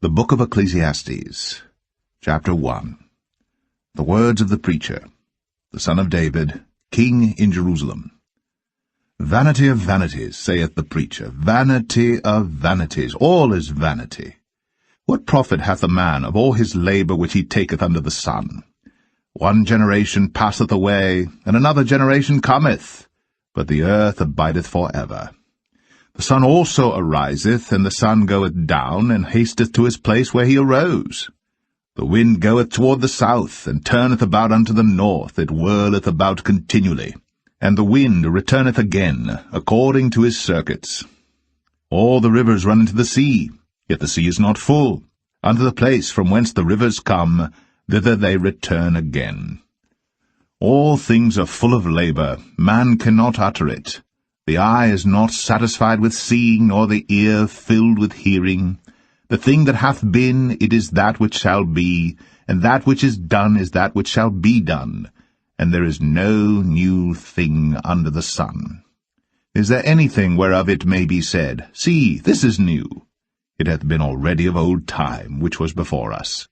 The Book of Ecclesiastes, Chapter 1. The words of the preacher, the son of David, king in Jerusalem. Vanity of vanities, saith the preacher, vanity of vanities, all is vanity. What profit hath a man of all his labour which he taketh under the sun? One generation passeth away, and another generation cometh, but the earth abideth for ever. The sun also ariseth, and the sun goeth down, and hasteth to his place where he arose. The wind goeth toward the south, and turneth about unto the north, it whirleth about continually. And the wind returneth again, according to his circuits. All the rivers run into the sea, yet the sea is not full. Unto the place from whence the rivers come, thither they return again. All things are full of labour, man cannot utter it. The eye is not satisfied with seeing, nor the ear filled with hearing. The thing that hath been, it is that which shall be, and that which is done is that which shall be done, and there is no new thing under the sun. Is there anything whereof it may be said, See, this is new? It hath been already of old time, which was before us.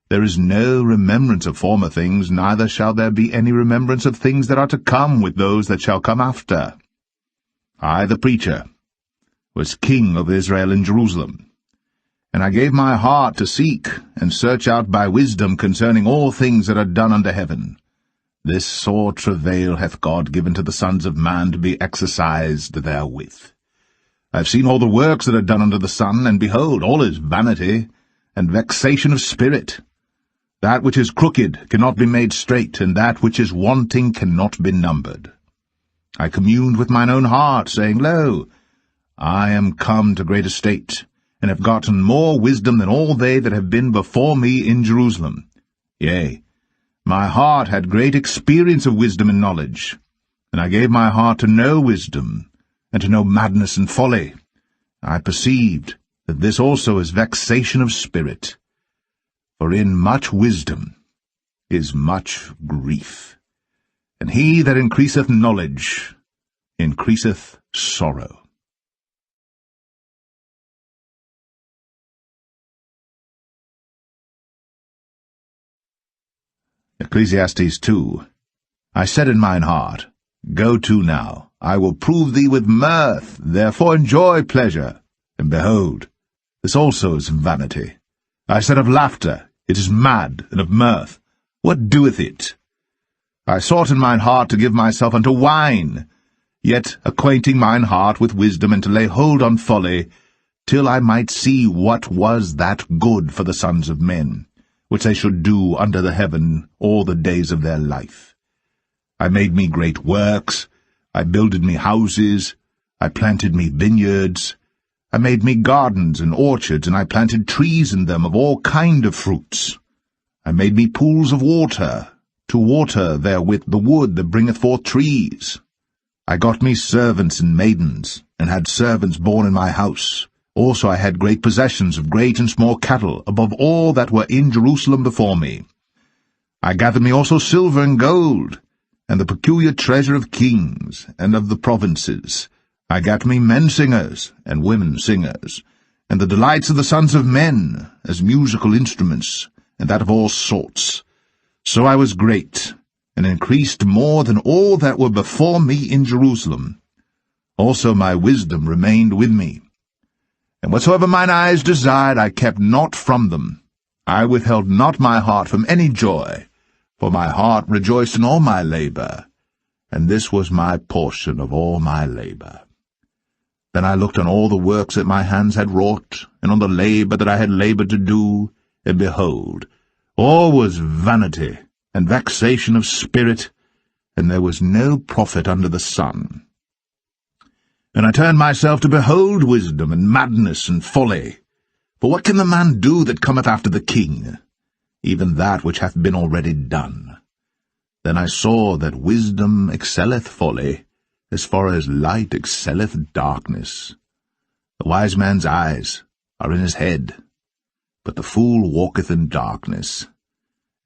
There is no remembrance of former things, neither shall there be any remembrance of things that are to come with those that shall come after. I, the preacher, was king of Israel in Jerusalem. And I gave my heart to seek and search out by wisdom concerning all things that are done under heaven. This sore travail hath God given to the sons of man to be exercised therewith. I have seen all the works that are done under the sun, and behold, all is vanity and vexation of spirit. That which is crooked cannot be made straight, and that which is wanting cannot be numbered. I communed with mine own heart, saying, Lo, I am come to great estate, and have gotten more wisdom than all they that have been before me in Jerusalem. Yea, my heart had great experience of wisdom and knowledge, and I gave my heart to know wisdom, and to know madness and folly. I perceived that this also is vexation of spirit. For in much wisdom is much grief, and he that increaseth knowledge increaseth sorrow. Ecclesiastes 2. I said in mine heart, Go to now, I will prove thee with mirth, therefore enjoy pleasure. And behold, this also is vanity. I said of laughter, It is mad, and of mirth, what doeth it? I sought in mine heart to give myself unto wine, yet acquainting mine heart with wisdom, and to lay hold on folly, till I might see what was that good for the sons of men, which they should do under the heaven all the days of their life. I made me great works, I builded me houses, I planted me vineyards, I made me gardens and orchards, and I planted trees in them of all kind of fruits. I made me pools of water, to water therewith the wood that bringeth forth trees. I got me servants and maidens, and had servants born in my house. Also I had great possessions of great and small cattle, above all that were in Jerusalem before me. I gathered me also silver and gold, and the peculiar treasure of kings, and of the provinces. I gat me men singers, and women singers, and the delights of the sons of men, as musical instruments, and that of all sorts. So I was great, and increased more than all that were before me in Jerusalem. Also my wisdom remained with me. And whatsoever mine eyes desired, I kept not from them. I withheld not my heart from any joy, for my heart rejoiced in all my labour, and this was my portion of all my labour. Then I looked on all the works that my hands had wrought, and on the labour that I had laboured to do, and behold, all was vanity and vexation of spirit, and there was no profit under the sun. And I turned myself to behold wisdom, and madness, and folly. For what can the man do that cometh after the king? Even that which hath been already done. Then I saw that wisdom excelleth folly, as far as light excelleth darkness. The wise man's eyes are in his head, but the fool walketh in darkness.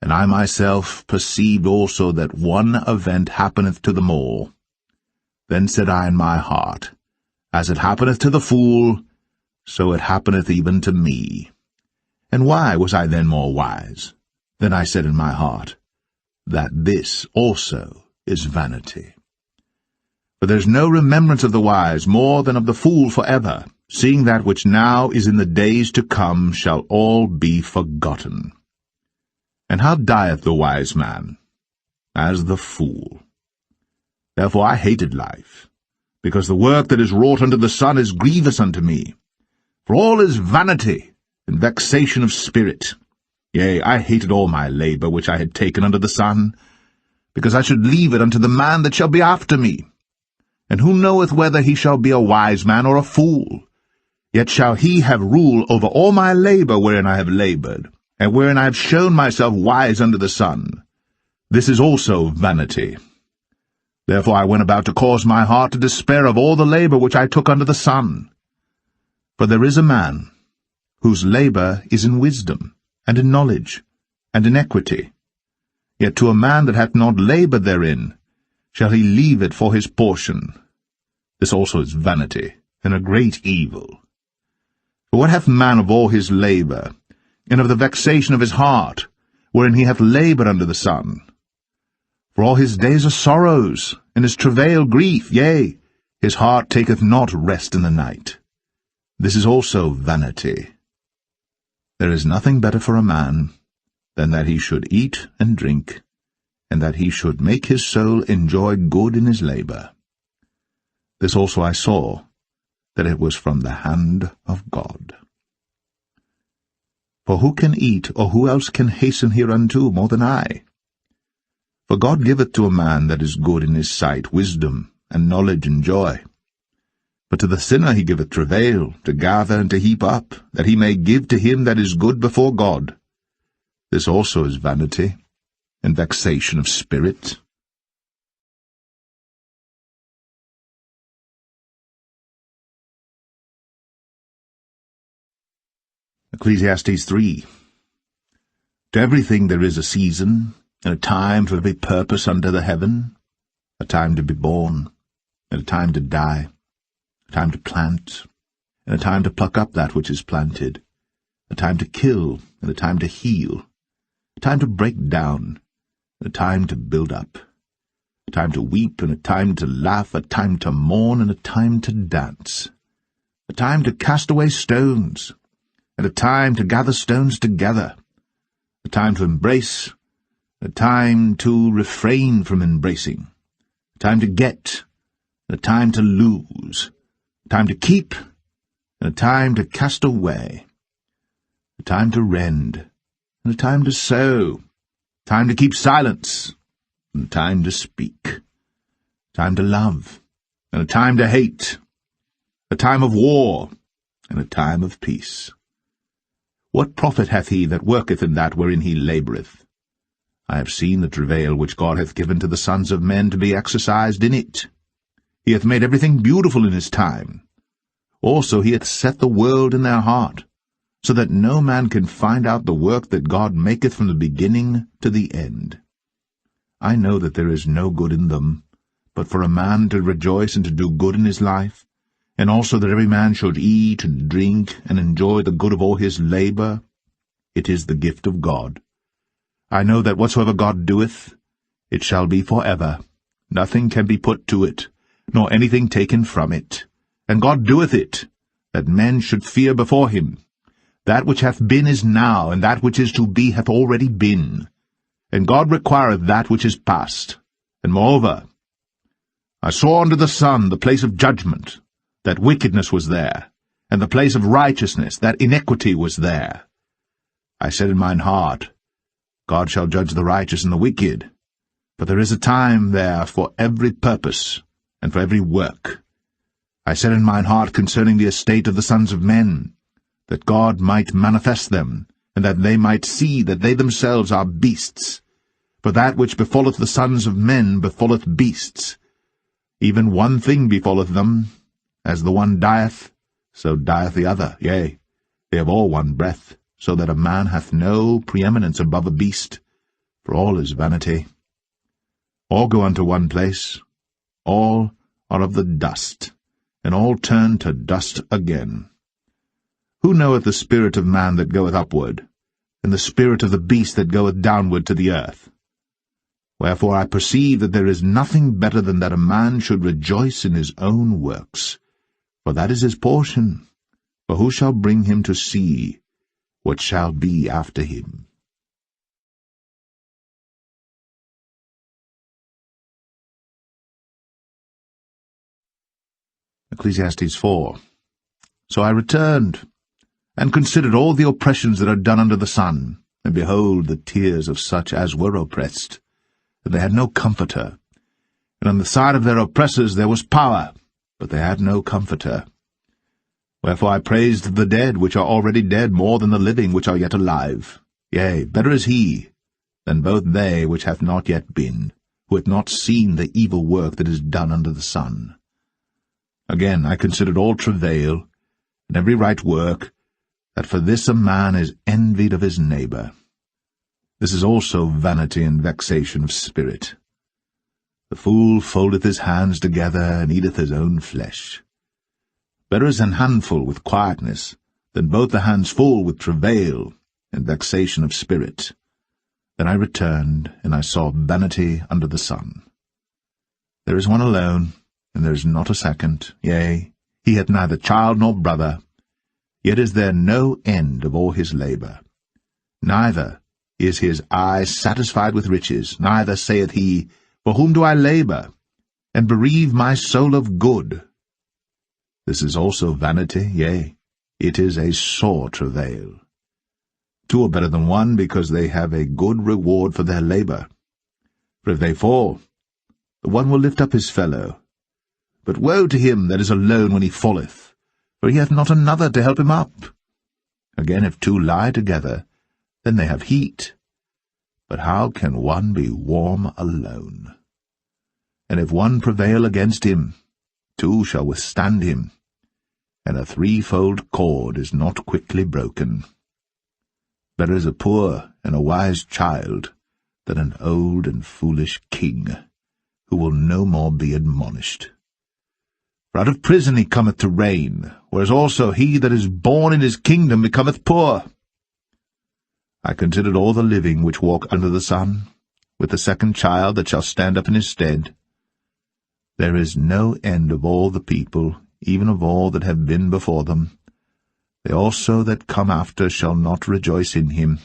And I myself perceived also that one event happeneth to them all. Then said I in my heart, As it happeneth to the fool, so it happeneth even to me. And why was I then more wise? Then I said in my heart, that this also is vanity. For there is no remembrance of the wise more than of the fool forever, seeing that which now is in the days to come shall all be forgotten. And how dieth the wise man? As the fool. Therefore I hated life, because the work that is wrought under the sun is grievous unto me. For all is vanity and vexation of spirit. Yea, I hated all my labour which I had taken under the sun, because I should leave it unto the man that shall be after me. And who knoweth whether he shall be a wise man or a fool? Yet shall he have rule over all my labour wherein I have laboured, and wherein I have shown myself wise under the sun. This is also vanity. Therefore I went about to cause my heart to despair of all the labour which I took under the sun. For there is a man whose labour is in wisdom, and in knowledge, and in equity. Yet to a man that hath not laboured therein shall he leave it for his portion. This also is vanity, and a great evil. For what hath man of all his labour, and of the vexation of his heart, wherein he hath laboured under the sun? For all his days are sorrows, and his travail grief, yea, his heart taketh not rest in the night. This is also vanity. There is nothing better for a man than that he should eat and drink, and that he should make his soul enjoy good in his labour. This also I saw, that it was from the hand of God. For who can eat, or who else can hasten hereunto more than I? For God giveth to a man that is good in his sight wisdom, and knowledge, and joy. But to the sinner he giveth travail, to gather and to heap up, that he may give to him that is good before God. This also is vanity, and vexation of spirit. Ecclesiastes 3. To everything there is a season, and a time for every purpose under the heaven, a time to be born, and a time to die, a time to plant, and a time to pluck up that which is planted, a time to kill, and a time to heal, a time to break down, and a time to build up, a time to weep, and a time to laugh, a time to mourn, and a time to dance, a time to cast away stones, and a time to gather stones together, a time to embrace, a time to refrain from embracing, a time to get, and a time to lose, a time to keep, and a time to cast away, a time to rend, and a time to sow, a time to keep silence, and a time to speak, a time to love, and a time to hate, a time of war, and a time of peace. What profit hath he that worketh in that wherein he laboureth? I have seen the travail which God hath given to the sons of men to be exercised in it. He hath made everything beautiful in his time. Also he hath set the world in their heart, so that no man can find out the work that God maketh from the beginning to the end. I know that there is no good in them, but for a man to rejoice and to do good in his life, and also that every man should eat and drink and enjoy the good of all his labour. It is the gift of God. I know that whatsoever God doeth, it shall be for ever. Nothing can be put to it, nor anything taken from it. And God doeth it, that men should fear before him. That which hath been is now, and that which is to be hath already been. And God requireth that which is past. And moreover, I saw under the sun the place of judgment, that wickedness was there, and the place of righteousness, that iniquity was there. I said in mine heart, God shall judge the righteous and the wicked, but there is a time there for every purpose, and for every work. I said in mine heart concerning the estate of the sons of men, that God might manifest them, and that they might see that they themselves are beasts. For that which befalleth the sons of men befalleth beasts. Even one thing befalleth them, as the one dieth, so dieth the other. Yea, they have all one breath, so that a man hath no preeminence above a beast, for all is vanity. All go unto one place, all are of the dust, and all turn to dust again. Who knoweth the spirit of man that goeth upward, and the spirit of the beast that goeth downward to the earth? Wherefore I perceive that there is nothing better than that a man should rejoice in his own works, for that is his portion. For who shall bring him to see what shall be after him? Ecclesiastes 4. So I returned, and considered all the oppressions that are done under the sun, and behold, the tears of such as were oppressed, that they had no comforter. And on the side of their oppressors there was power, but they had no comforter. Wherefore I praised the dead which are already dead more than the living which are yet alive. Yea, better is he than both they which hath not yet been, who hath not seen the evil work that is done under the sun. Again I considered all travail, and every right work, that for this a man is envied of his neighbour. This is also vanity and vexation of spirit. The fool foldeth his hands together, and eateth his own flesh. Better is an handful with quietness, than both the hands full with travail and vexation of spirit. Then I returned, and I saw vanity under the sun. There is one alone, and there is not a second, yea, he hath neither child nor brother, yet is there no end of all his labour. Neither is his eye satisfied with riches, neither saith he, For whom do I labour, and bereave my soul of good? This is also vanity, yea, it is a sore travail. Two are better than one, because they have a good reward for their labour. For if they fall, the one will lift up his fellow. But woe to him that is alone when he falleth, for he hath not another to help him up. Again, if two lie together, then they have heat. But how can one be warm alone? And if one prevail against him, two shall withstand him, and a threefold cord is not quickly broken. Better is a poor and a wise child than an old and foolish king, who will no more be admonished. For out of prison he cometh to reign, whereas also he that is born in his kingdom becometh poor. I considered all the living which walk under the sun, with the second child that shall stand up in his stead. There is no end of all the people, even of all that have been before them. They also that come after shall not rejoice in him.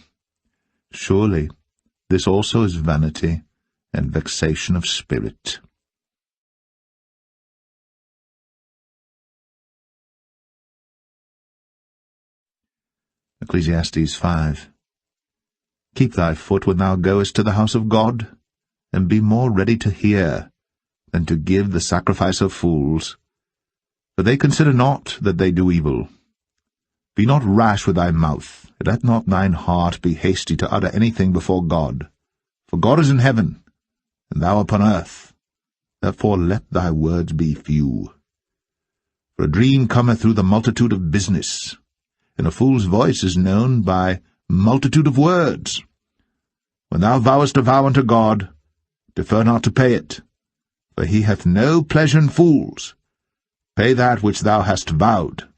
Surely this also is vanity and vexation of spirit. Ecclesiastes 5. Keep thy foot when thou goest to the house of God, and be more ready to hear than to give the sacrifice of fools. For they consider not that they do evil. Be not rash with thy mouth, and let not thine heart be hasty to utter anything before God. For God is in heaven, and thou upon earth. Therefore let thy words be few. For a dream cometh through the multitude of business, and a fool's voice is known by multitude of words. When thou vowest a vow unto God, defer not to pay it, for he hath no pleasure in fools. Pay that which thou hast vowed.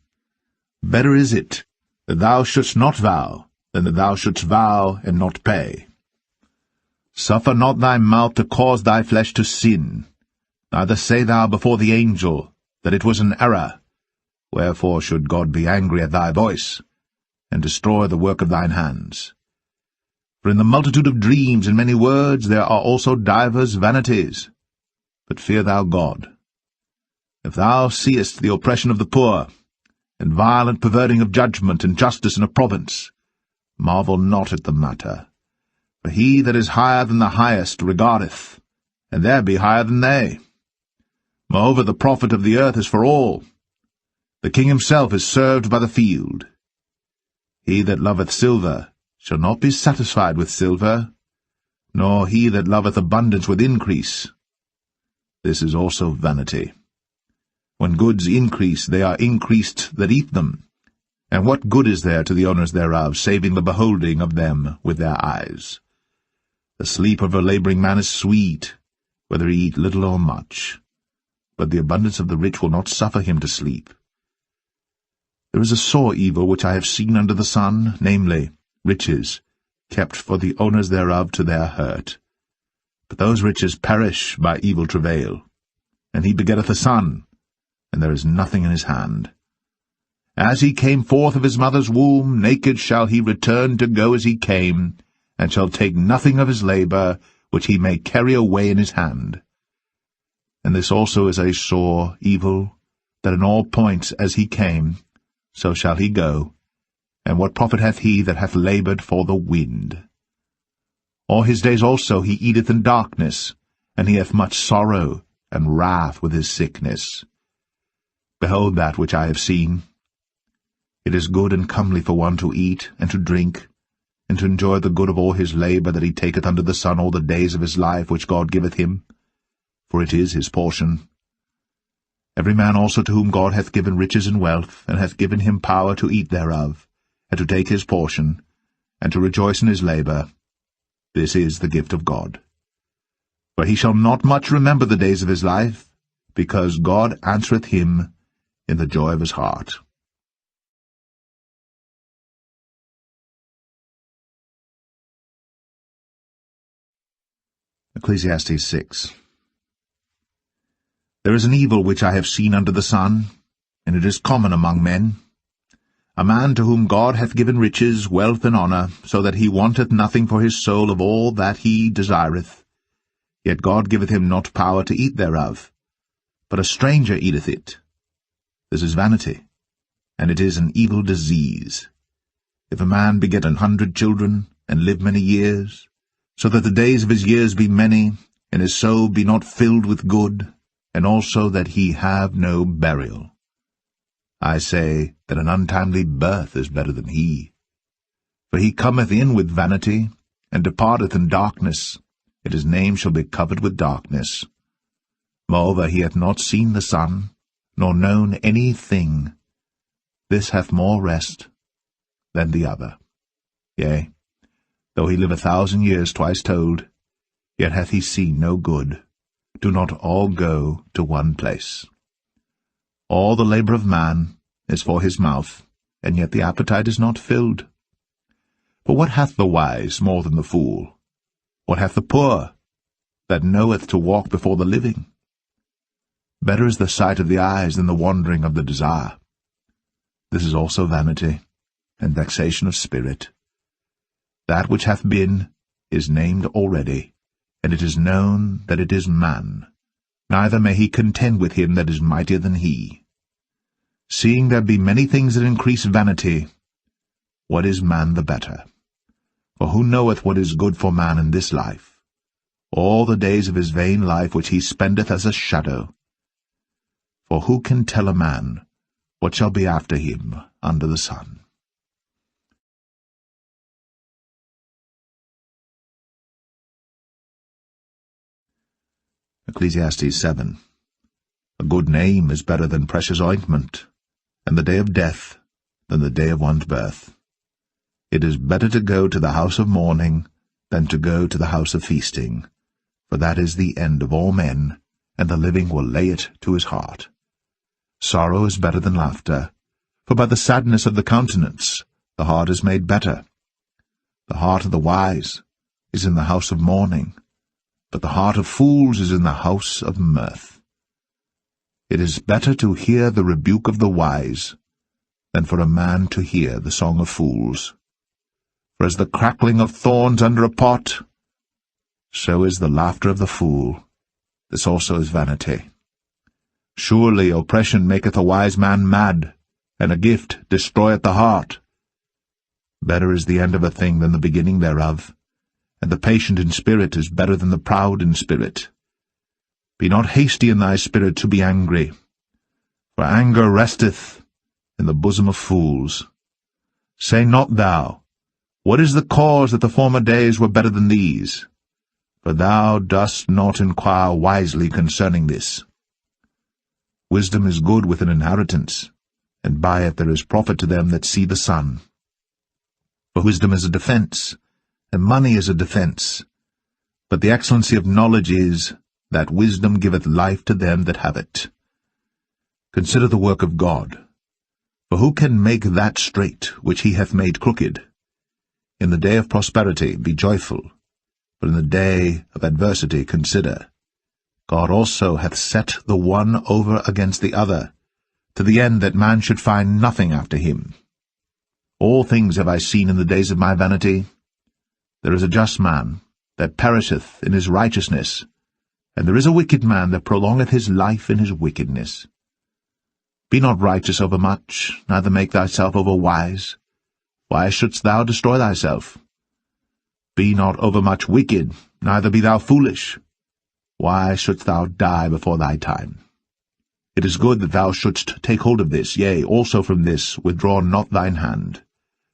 Better is it that thou shouldst not vow, than that thou shouldst vow and not pay. Suffer not thy mouth to cause thy flesh to sin, neither say thou before the angel that it was an error. Wherefore should God be angry at thy voice, and destroy the work of thine hands? For in the multitude of dreams and many words there are also divers vanities. But fear thou God. If thou seest the oppression of the poor, and violent perverting of judgment and justice in a province, marvel not at the matter. For he that is higher than the highest regardeth, and there be higher than they. Moreover, the profit of the earth is for all. The king himself is served by the field. He that loveth silver shall not be satisfied with silver, nor he that loveth abundance with increase. This is also vanity. When goods increase, they are increased that eat them. And what good is there to the owners thereof, saving the beholding of them with their eyes? The sleep of a labouring man is sweet, whether he eat little or much. But the abundance of the rich will not suffer him to sleep. There is a sore evil which I have seen under the sun, namely, riches, kept for the owners thereof to their hurt. But those riches perish by evil travail. And he begetteth a son, and there is nothing in his hand. As he came forth of his mother's womb, naked shall he return to go as he came, and shall take nothing of his labour, which he may carry away in his hand. And this also is a sore evil, that in all points as he came, so shall he go. And what profit hath he that hath laboured for the wind? All his days also he eateth in darkness, and he hath much sorrow and wrath with his sickness. Behold that which I have seen. It is good and comely for one to eat and to drink, and to enjoy the good of all his labour that he taketh under the sun all the days of his life which God giveth him, for it is his portion. Every man also to whom God hath given riches and wealth, and hath given him power to eat thereof, and to take his portion, and to rejoice in his labour, this is the gift of God. For he shall not much remember the days of his life, because God answereth him in the joy of his heart. Ecclesiastes 6. There is an evil which I have seen under the sun, and it is common among men. A man to whom God hath given riches, wealth, and honour, so that he wanteth nothing for his soul of all that he desireth. Yet God giveth him not power to eat thereof, but a stranger eateth it. This is vanity, and it is an evil disease. If a man beget 100 children, and live many years, so that the days of his years be many, and his soul be not filled with good, and also that he have no burial. I say that an untimely birth is better than he. For he cometh in with vanity, and departeth in darkness, and his name shall be covered with darkness. Moreover, he hath not seen the sun, nor known any thing. This hath more rest than the other. Yea, though he live 1,000 years twice told, yet hath he seen no good. Do not all go to one place. All the labour of man is for his mouth, and yet the appetite is not filled. For what hath the wise more than the fool? What hath the poor, that knoweth to walk before the living? Better is the sight of the eyes than the wandering of the desire. This is also vanity, and vexation of spirit. That which hath been is named already, and it is known that it is man. Neither may he contend with him that is mightier than he. Seeing there be many things that increase vanity, what is man the better? For who knoweth what is good for man in this life? All the days of his vain life which he spendeth as a shadow. For who can tell a man what shall be after him under the sun? Ecclesiastes 7. A good name is better than precious ointment, and the day of death than the day of one's birth. It is better to go to the house of mourning than to go to the house of feasting, for that is the end of all men, and the living will lay it to his heart. Sorrow is better than laughter, for by the sadness of the countenance the heart is made better. The heart of the wise is in the house of mourning, but the heart of fools is in the house of mirth. It is better to hear the rebuke of the wise than for a man to hear the song of fools. For as the crackling of thorns under a pot, so is the laughter of the fool. This also is vanity. Surely oppression maketh a wise man mad, and a gift destroyeth the heart. Better is the end of a thing than the beginning thereof, and the patient in spirit is better than the proud in spirit. Be not hasty in thy spirit to be angry, for anger resteth in the bosom of fools. Say not thou, What is the cause that the former days were better than these? For thou dost not inquire wisely concerning this. Wisdom is good with an inheritance, and by it there is profit to them that see the sun. For wisdom is a defence, and money is a defence. But the excellency of knowledge is, that wisdom giveth life to them that have it. Consider the work of God, For who can make that straight which he hath made crooked? In the day of prosperity be joyful, but in the day of adversity consider. God also hath set the one over against the other, to the end that man should find nothing after him. All things have I seen in the days of my vanity. There is a just man that perisheth in his righteousness, and there is a wicked man that prolongeth his life in his wickedness. Be not righteous over much, neither make thyself over wise. Why shouldst thou destroy thyself? Be not overmuch wicked, neither be thou foolish. Why shouldst thou die before thy time? It is good that thou shouldst take hold of this, yea, also from this withdraw not thine hand.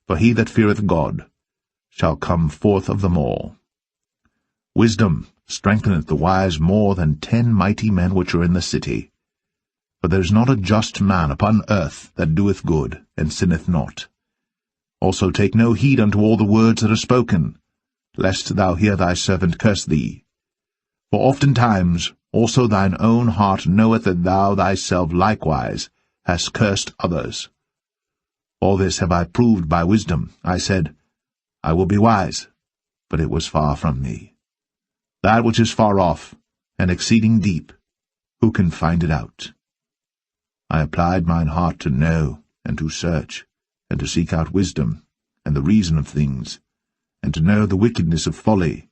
For he that feareth God shall come forth of them all. Wisdom strengtheneth the wise more than 10 mighty men which are in the city. For there is not a just man upon earth that doeth good, and sinneth not. Also take no heed unto all the words that are spoken, lest thou hear thy servant curse thee. For oftentimes also thine own heart knoweth that thou thyself likewise hast cursed others. All this have I proved by wisdom. I said, I will be wise, but it was far from me. That which is far off, and exceeding deep, who can find it out? I applied mine heart to know, and to search, and to seek out wisdom, and the reason of things, and to know the wickedness of folly,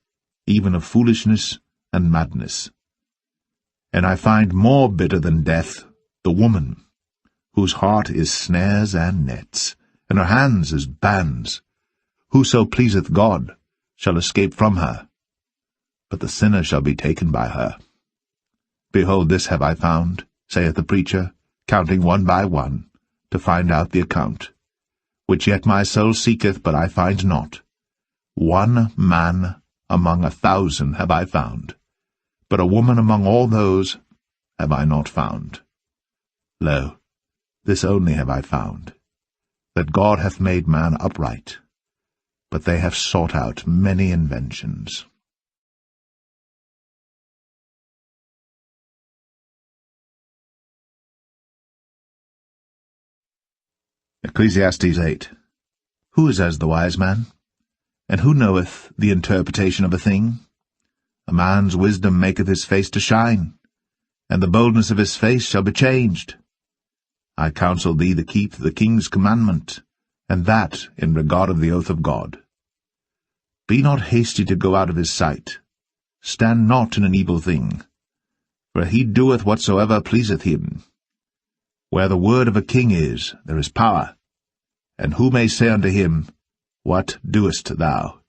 even of foolishness and madness. And I find more bitter than death the woman, whose heart is snares and nets, and her hands as bands. Whoso pleaseth God shall escape from her, but the sinner shall be taken by her. Behold, this have I found, saith the preacher, counting one by one, to find out the account, which yet my soul seeketh, but I find not. One man among 1,000 have I found, but a woman among all those have I not found. Lo, this only have I found, that God hath made man upright, but they have sought out many inventions. Ecclesiastes 8. Who is as the wise man? And who knoweth the interpretation of a thing? A man's wisdom maketh his face to shine, and the boldness of his face shall be changed. I counsel thee to keep the king's commandment, and that in regard of the oath of God. Be not hasty to go out of his sight. Stand not in an evil thing, for he doeth whatsoever pleaseth him. Where the word of a king is, there is power. And who may say unto him, What doest thou?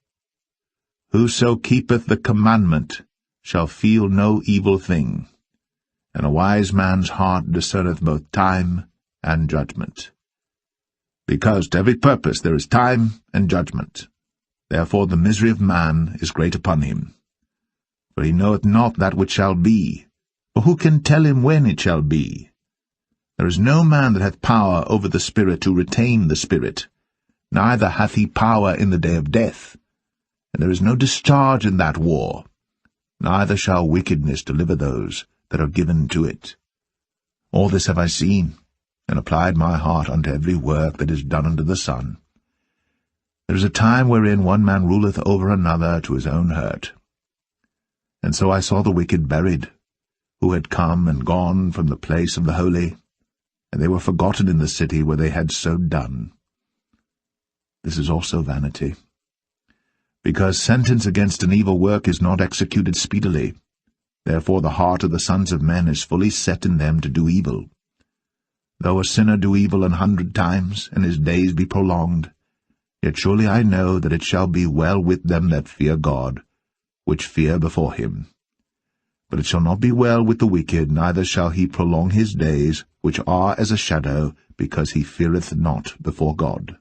Whoso keepeth the commandment shall feel no evil thing, and a wise man's heart discerneth both time and judgment. Because to every purpose there is time and judgment. Therefore the misery of man is great upon him. For he knoweth not that which shall be, for who can tell him when it shall be? There is no man that hath power over the spirit to retain the spirit, neither hath he power in the day of death. And there is no discharge in that war, neither shall wickedness deliver those that are given to it. All this have I seen, and applied my heart unto every work that is done under the sun. There is a time wherein one man ruleth over another to his own hurt. And so I saw the wicked buried, who had come and gone from the place of the holy, and they were forgotten in the city where they had so done. This is also vanity. Because sentence against an evil work is not executed speedily, therefore the heart of the sons of men is fully set in them to do evil. Though a sinner do evil 100 times, and his days be prolonged, yet surely I know that it shall be well with them that fear God, which fear before him. But it shall not be well with the wicked, neither shall he prolong his days, which are as a shadow, because he feareth not before God.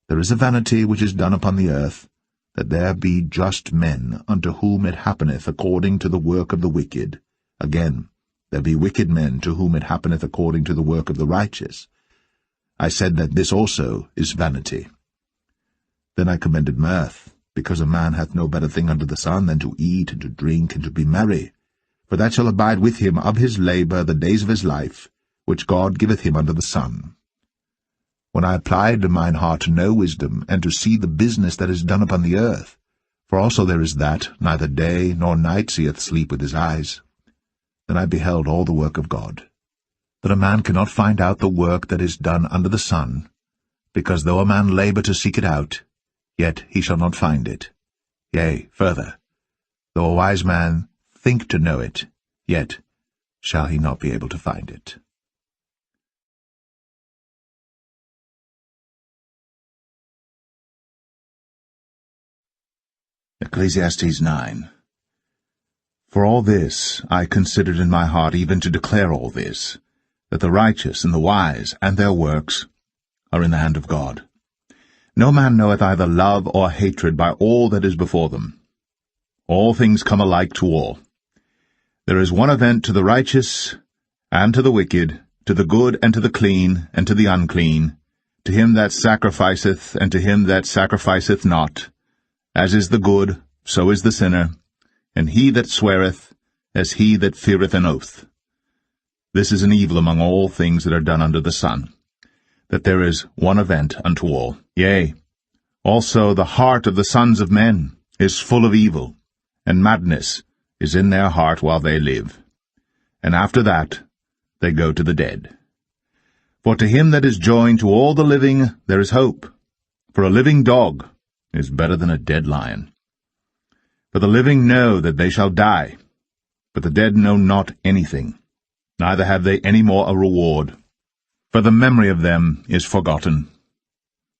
There is a vanity which is done upon the earth, that there be just men, unto whom it happeneth according to the work of the wicked. Again, there be wicked men, to whom it happeneth according to the work of the righteous. I said that this also is vanity. Then I commended mirth, because a man hath no better thing under the sun than to eat and to drink and to be merry, for that shall abide with him of his labour the days of his life, which God giveth him under the sun. when I applied mine heart to know wisdom, and to see the business that is done upon the earth. For also there is that, neither day nor night seeth sleep with his eyes. Then I beheld all the work of God, that a man cannot find out the work that is done under the sun, because though a man labour to seek it out, yet he shall not find it. Yea, further, though a wise man think to know it, yet shall he not be able to find it. Ecclesiastes 9. For all this I considered in my heart, even to declare all this, that the righteous and the wise and their works are in the hand of God. No man knoweth either love or hatred by all that is before them. All things come alike to all. There is one event to the righteous and to the wicked, to the good and to the clean and to the unclean, to him that sacrificeth and to him that sacrificeth not. As is the good, so is the sinner, and he that sweareth, as he that feareth an oath. This is an evil among all things that are done under the sun, that there is one event unto all. Yea, also the heart of the sons of men is full of evil, and madness is in their heart while they live. And after that they go to the dead. For to him that is joined to all the living there is hope, for a living dog is better than a dead lion. For the living know that they shall die, but the dead know not anything, neither have they any more a reward, for the memory of them is forgotten.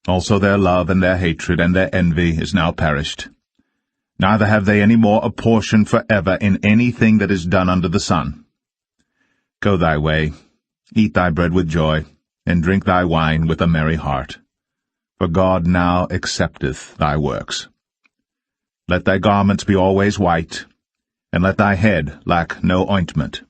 Also their love and their hatred and their envy is now perished. Neither have they any more a portion for ever in anything that is done under the sun. Go thy way, eat thy bread with joy, and drink thy wine with a merry heart. For God now accepteth thy works. Let thy garments be always white, and let thy head lack no ointment.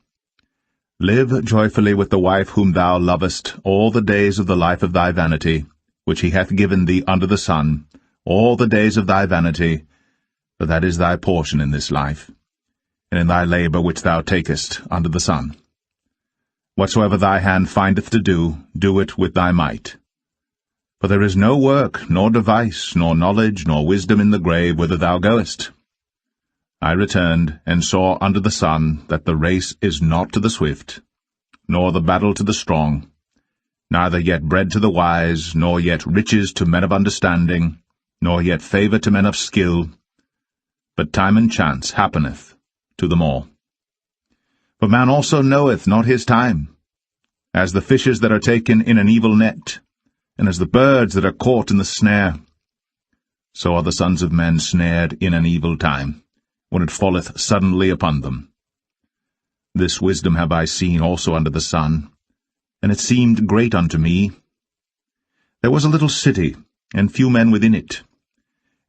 Live joyfully with the wife whom thou lovest all the days of the life of thy vanity, which he hath given thee under the sun, all the days of thy vanity, for that is thy portion in this life, and in thy labour which thou takest under the sun. Whatsoever thy hand findeth to do, do it with thy might. For there is no work, nor device, nor knowledge, nor wisdom in the grave whither thou goest. I returned, and saw under the sun that the race is not to the swift, nor the battle to the strong, neither yet bread to the wise, nor yet riches to men of understanding, nor yet favour to men of skill, but time and chance happeneth to them all. For man also knoweth not his time, as the fishes that are taken in an evil net, and as the birds that are caught in the snare. So are the sons of men snared in an evil time, when it falleth suddenly upon them. This wisdom have I seen also under the sun, and it seemed great unto me. There was a little city, and few men within it.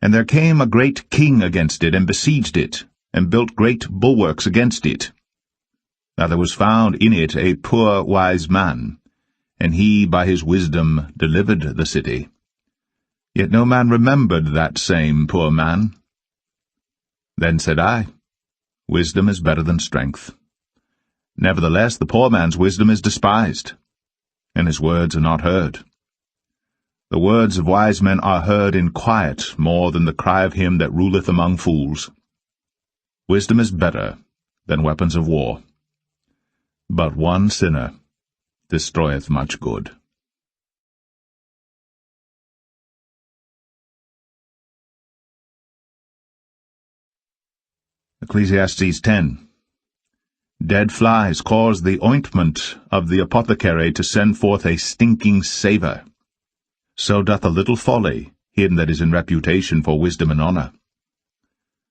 And there came a great king against it, and besieged it, and built great bulwarks against it. Now there was found in it a poor wise man, and he by his wisdom delivered the city. Yet no man remembered that same poor man. Then said I, Wisdom is better than strength. Nevertheless the poor man's wisdom is despised, and his words are not heard. The words of wise men are heard in quiet more than the cry of him that ruleth among fools. Wisdom is better than weapons of war. But one sinner destroyeth much good. Ecclesiastes 10. Dead flies cause the ointment of the apothecary to send forth a stinking savour. So doth a little folly him that is in reputation for wisdom and honour.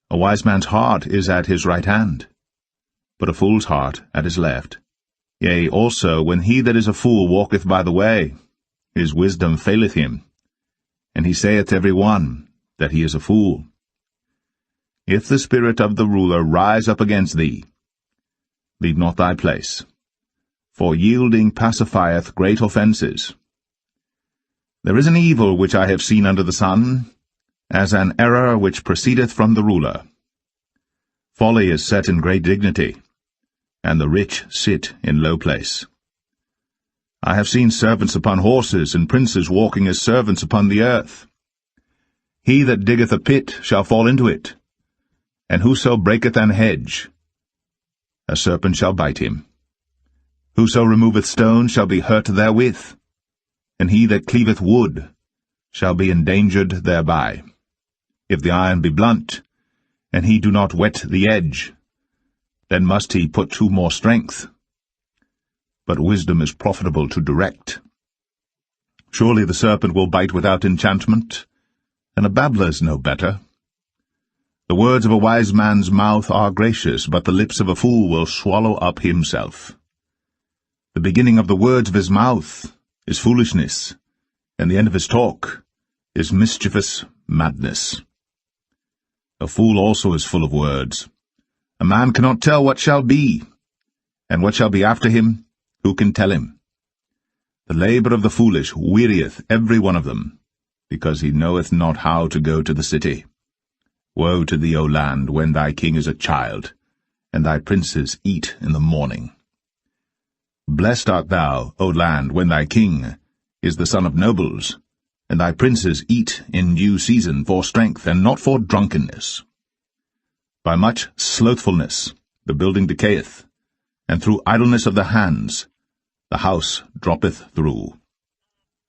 A wise man's heart is at his right hand, but a fool's heart at his left. Yea, also, when he that is a fool walketh by the way, his wisdom faileth him, and he saith every one that he is a fool. If the spirit of the ruler rise up against thee, leave not thy place, for yielding pacifieth great offences. There is an evil which I have seen under the sun, as an error which proceedeth from the ruler. Folly is set in great dignity, and the rich sit in low place. I have seen servants upon horses, and princes walking as servants upon the earth. He that diggeth a pit shall fall into it, and whoso breaketh an hedge, a serpent shall bite him. Whoso removeth stones shall be hurt therewith, and he that cleaveth wood shall be endangered thereby. If the iron be blunt, and he do not whet the edge, then must he put to more strength. But wisdom is profitable to direct. Surely the serpent will bite without enchantment, and a babbler is no better. The words of a wise man's mouth are gracious, but the lips of a fool will swallow up himself. The beginning of the words of his mouth is foolishness, and the end of his talk is mischievous madness. A fool also is full of words. A man cannot tell what shall be, and what shall be after him, who can tell him? The labour of the foolish wearieth every one of them, because he knoweth not how to go to the city. Woe to thee, O land, when thy king is a child, and thy princes eat in the morning. Blessed art thou, O land, when thy king is the son of nobles, and thy princes eat in due season for strength, and not for drunkenness. By much slothfulness the building decayeth, and through idleness of the hands the house droppeth through.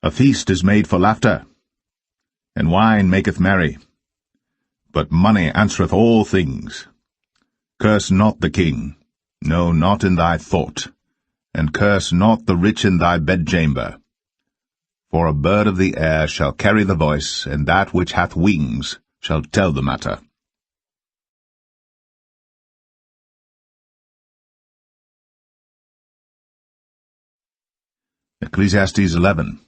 A feast is made for laughter, and wine maketh merry, but money answereth all things. Curse not the king, no, not in thy thought, and curse not the rich in thy bedchamber. For a bird of the air shall carry the voice, and that which hath wings shall tell the matter. Ecclesiastes 11.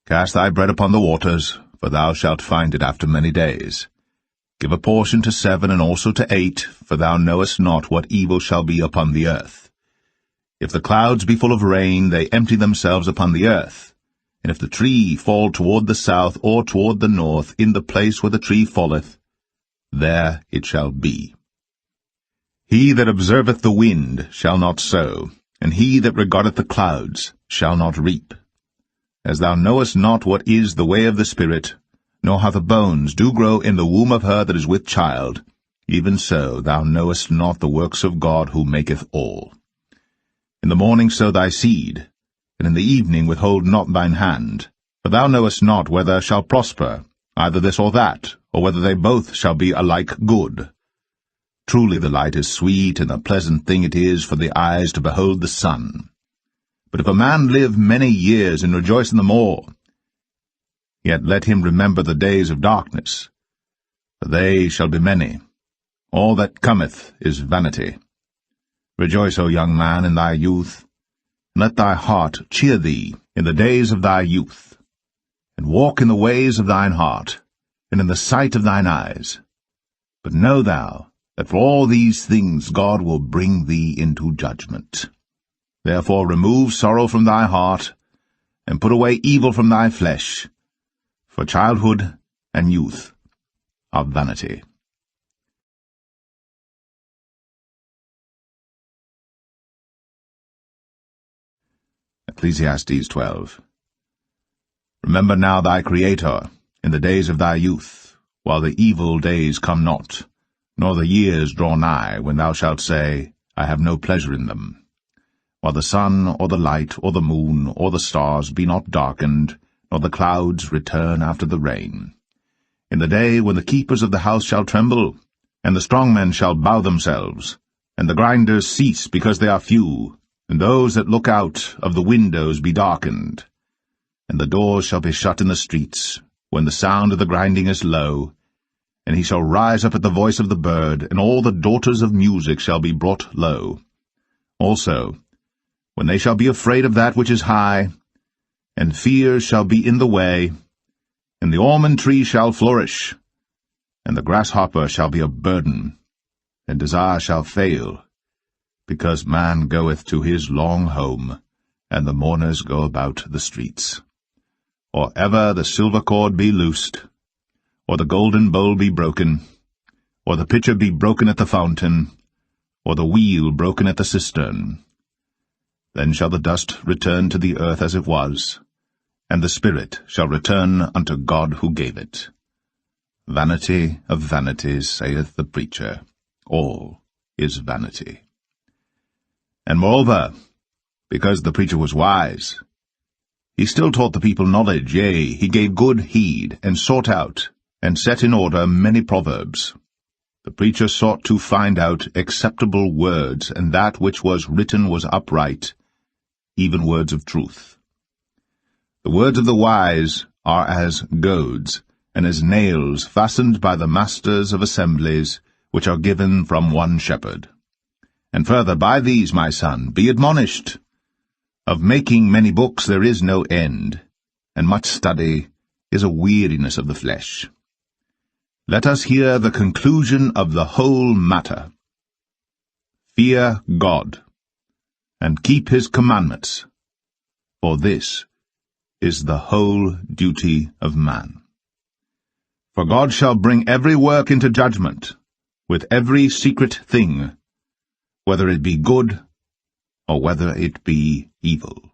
Cast thy bread upon the waters, for thou shalt find it after many days. Give a portion to 7 and also to 8, for thou knowest not what evil shall be upon the earth. If the clouds be full of rain, they empty themselves upon the earth. And if the tree fall toward the south or toward the north, in the place where the tree falleth, there it shall be. He that observeth the wind shall not sow, and he that regardeth the clouds shall not reap. As thou knowest not what is the way of the Spirit, nor how the bones do grow in the womb of her that is with child, even so thou knowest not the works of God who maketh all. In the morning sow thy seed, and in the evening withhold not thine hand, for thou knowest not whether shall prosper, either this or that, or whether they both shall be alike good. Truly the light is sweet, and a pleasant thing it is for the eyes to behold the sun. But if a man live many years and rejoice in them all, yet let him remember the days of darkness, for they shall be many. All that cometh is vanity. Rejoice, O young man, in thy youth, and let thy heart cheer thee in the days of thy youth, and walk in the ways of thine heart, and in the sight of thine eyes. But know thou that for all these things God will bring thee into judgment. Therefore remove sorrow from thy heart, and put away evil from thy flesh, for childhood and youth are vanity. Ecclesiastes 12. Remember now thy Creator in the days of thy youth, while the evil days come not, nor the years draw nigh, when thou shalt say, I have no pleasure in them. While the sun, or the light, or the moon, or the stars be not darkened, nor the clouds return after the rain. In the day when the keepers of the house shall tremble, and the strong men shall bow themselves, and the grinders cease because they are few, and those that look out of the windows be darkened. And the doors shall be shut in the streets, when the sound of the grinding is low, and he shall rise up at the voice of the bird, and all the daughters of music shall be brought low. Also, when they shall be afraid of that which is high, and fear shall be in the way, and the almond tree shall flourish, and the grasshopper shall be a burden, and desire shall fail, because man goeth to his long home, and the mourners go about the streets. Or ever the silver cord be loosed, or the golden bowl be broken, or the pitcher be broken at the fountain, or the wheel broken at the cistern. Then shall the dust return to the earth as it was, and the spirit shall return unto God who gave it. Vanity of vanities, saith the preacher. All is vanity. And moreover, because the preacher was wise, he still taught the people knowledge, yea, he gave good heed, and sought out, and set in order many proverbs. The preacher sought to find out acceptable words, and that which was written was upright, even words of truth. The words of the wise are as goads, and as nails fastened by the masters of assemblies, which are given from one shepherd. And further, by these, my son, be admonished. Of making many books there is no end, and much study is a weariness of the flesh. Let us hear the conclusion of the whole matter. Fear God, and keep his commandments, for this is the whole duty of man. For God shall bring every work into judgment, with every secret thing, whether it be good or whether it be evil.